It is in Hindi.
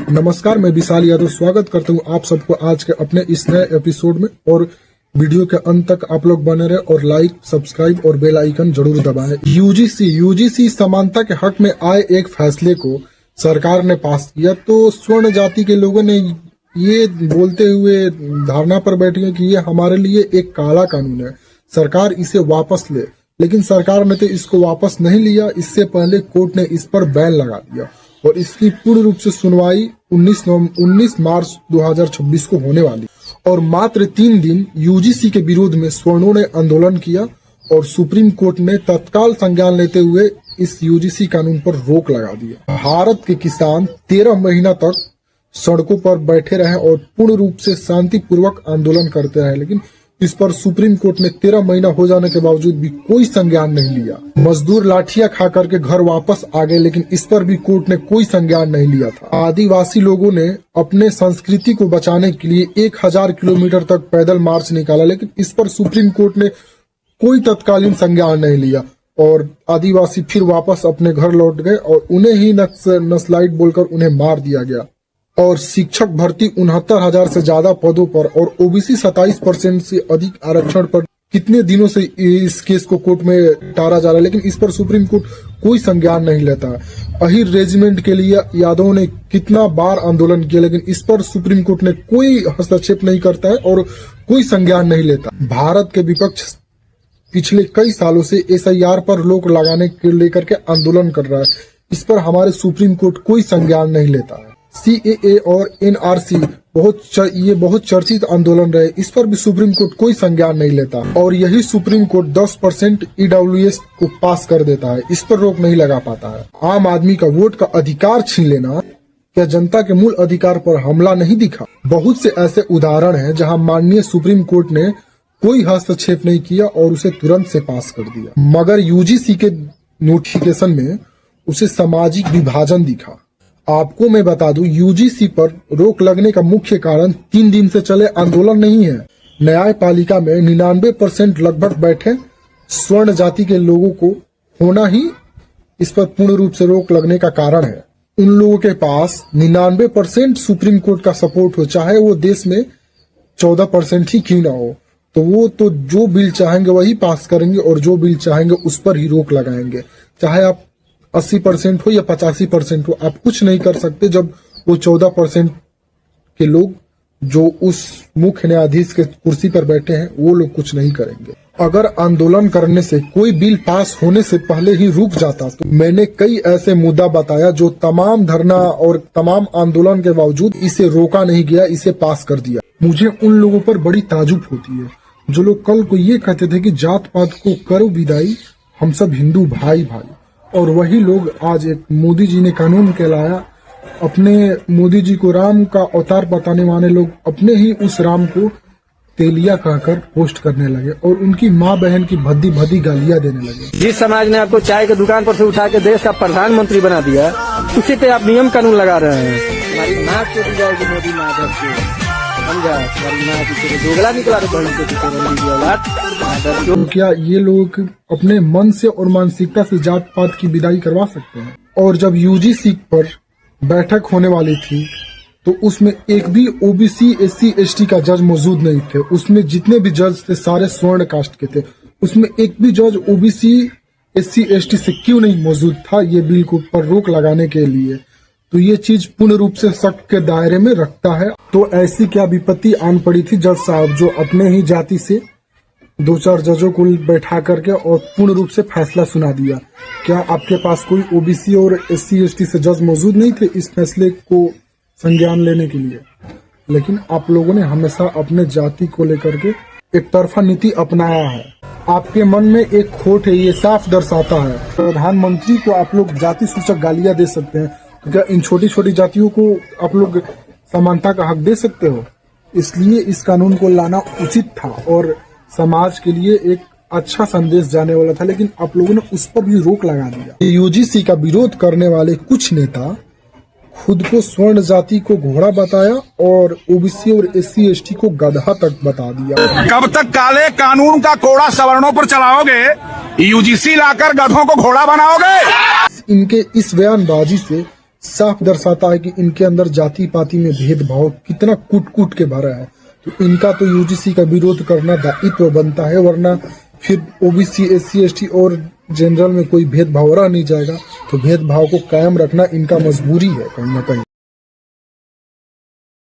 नमस्कार, मैं विशाल यादव स्वागत करता हूं आप सबको आज के अपने इस नए एपिसोड में। और वीडियो के अंत तक आप लोग बने रहे और लाइक, सब्सक्राइब और बेल आइकन जरूर दबाएं। यूजीसी समानता के हक में आए एक फैसले को सरकार ने पास किया, तो स्वर्ण जाति के लोगों ने ये बोलते हुए धारणा पर बैठे हैं कि ये हमारे लिए एक काला कानून है, सरकार इसे वापस ले। लेकिन सरकार ने तो इसको वापस नहीं लिया, इससे पहले कोर्ट ने इस पर बैन लगा दिया और इसकी पूर्ण रूप से सुनवाई 19 मार्च 2026 को होने वाली। और मात्र 3 दिन यूजीसी के विरोध में स्वर्णों ने आंदोलन किया और सुप्रीम कोर्ट ने तत्काल संज्ञान लेते हुए इस यूजीसी कानून पर रोक लगा दिया। भारत के किसान 13 महीना तक सड़कों पर बैठे रहे और पूर्ण रूप से शांतिपूर्वक आंदोलन करते रहे, लेकिन इस पर सुप्रीम कोर्ट ने 13 महीना हो जाने के बावजूद भी कोई संज्ञान नहीं लिया। मजदूर लाठियां खा करके घर वापस आ गए, लेकिन इस पर भी कोर्ट ने कोई संज्ञान नहीं लिया था। आदिवासी लोगों ने अपने संस्कृति को बचाने के लिए 1000 किलोमीटर तक पैदल मार्च निकाला, लेकिन इस पर सुप्रीम कोर्ट ने कोई तत्कालीन संज्ञान नहीं लिया और आदिवासी फिर वापस अपने घर लौट गए और उन्हें ही नक्सलाइट बोलकर उन्हें मार दिया गया। और शिक्षक भर्ती 69,000 से ज्यादा पदों पर और ओबीसी 27% से अधिक आरक्षण पर कितने दिनों से इस केस को कोर्ट में टारा जा रहा है, लेकिन इस पर सुप्रीम कोर्ट कोई संज्ञान नहीं लेता। अहिर रेजिमेंट के लिए यादव ने कितना बार आंदोलन किया, लेकिन इस पर सुप्रीम कोर्ट ने कोई हस्तक्षेप नहीं करता है और कोई संज्ञान नहीं लेता। भारत के विपक्ष पिछले कई सालों से SIR पर रोक लगाने के लेकर के आंदोलन कर रहा है, इस पर हमारे सुप्रीम कोर्ट कोई संज्ञान नहीं लेता है। CAA और NRC ये बहुत चर्चित आंदोलन रहे, इस पर भी सुप्रीम कोर्ट कोई संज्ञान नहीं लेता और यही सुप्रीम कोर्ट 10% EWS को पास कर देता है, इस पर रोक नहीं लगा पाता है। आम आदमी का वोट का अधिकार छीन लेना क्या जनता के मूल अधिकार पर हमला नहीं दिखा? बहुत से ऐसे उदाहरण हैं जहां माननीय सुप्रीम कोर्ट ने कोई हस्तक्षेप नहीं किया और उसे तुरंत से पास कर दिया, मगर यूजीसी के नोटिफिकेशन में उसे सामाजिक विभाजन दिखा। आपको मैं बता दूं, यूजीसी पर रोक लगने का मुख्य कारण 3 दिन से चले आंदोलन नहीं है। न्यायपालिका में 99% लगभग बैठे स्वर्ण जाति के लोगों को होना ही इस पर पूर्ण रूप से रोक लगने का कारण है। उन लोगों के पास 99% सुप्रीम कोर्ट का सपोर्ट हो, चाहे वो देश में 14% ही क्यों ना हो, तो वो तो जो बिल चाहेंगे वही पास करेंगे और जो बिल चाहेंगे उस पर ही रोक लगाएंगे। चाहे आप 80% हो या 85% हो, आप कुछ नहीं कर सकते जब वो 14% के लोग जो उस मुख्य न्यायाधीश के कुर्सी पर बैठे हैं वो लोग कुछ नहीं करेंगे। अगर आंदोलन करने से कोई बिल पास होने से पहले ही रुक जाता तो मैंने कई ऐसे मुद्दा बताया जो तमाम धरना और तमाम आंदोलन के बावजूद इसे रोका नहीं गया, इसे पास कर दिया। मुझे उन लोगों पर बड़ी ताजुब होती है जो लोग कल को ये कहते थे कि जात पात को करो विदाई, हम सब हिंदू भाई भाई, और वही लोग आज एक मोदी जी ने कानून के लाया, अपने मोदी जी को राम का अवतार बताने वाले लोग अपने ही उस राम को तेलिया कहकर पोस्ट करने लगे और उनकी माँ बहन की भद्दी भद्दी गालियां देने लगे। जिस समाज ने आपको चाय की दुकान पर से उठा के देश का प्रधानमंत्री बना दिया, उसी पे आप नियम कानून लगा रहे हैं। हमारी माँ चोटी जाएगी मोदी माधव से, दोगला निकला तो क्या ये लोग अपने मन से और मानसिकता से जात पात की विदाई करवा सकते हैं? और जब यूजीसी पर बैठक होने वाली थी तो उसमें एक भी ओबीसी SC ST का जज मौजूद नहीं थे। उसमें जितने भी जज थे सारे स्वर्ण कास्ट के थे, उसमें एक भी जज ओबीसी SC ST से क्यों नहीं मौजूद था ये बिल को पर रोक लगाने के लिए? तो ये चीज पूर्ण रूप से शक के दायरे में रखता है। तो ऐसी क्या विपत्ति आन पड़ी थी जज साहब जो अपने ही जाति से 2-4 जजों को बैठा करके और पूर्ण रूप से फैसला सुना दिया? क्या आपके पास कोई ओबीसी और SC ST से जज मौजूद नहीं थे इस फैसले को संज्ञान लेने के लिए? लेकिन आप लोगों ने हमेशा अपने जाति को लेकर के एक तरफा नीति अपनाया है। आपके मन में एक खोट है, ये साफ दर्शाता है। प्रधानमंत्री को आप लोग जाति सूचक गालियां दे सकते हैं, क्या इन छोटी छोटी जातियों को आप लोग समानता का हक दे सकते हो? इसलिए इस कानून को लाना उचित था और समाज के लिए एक अच्छा संदेश जाने वाला था, लेकिन आप लोगों ने उस पर भी रोक लगा दिया। यूजीसी का विरोध करने वाले कुछ नेता खुद को स्वर्ण जाति को घोड़ा बताया और ओबीसी और SC ST को गधा तक बता दिया। कब तक काले कानून का कोड़ा सवर्णों पर चलाओगे? यूजीसी लाकर गधों को घोड़ा बनाओगे? इनके इस बयानबाजी से साफ दर्शाता है कि इनके अंदर जाति पाति में भेदभाव कितना कूट कूट के भरा है। तो इनका तो यूजीसी का विरोध करना दायित्व बनता है, वरना फिर ओबीसी, एससी, एसटी और जनरल में कोई भेदभाव रह नहीं जाएगा। तो भेदभाव को कायम रखना इनका मजबूरी है कहीं ना कहीं।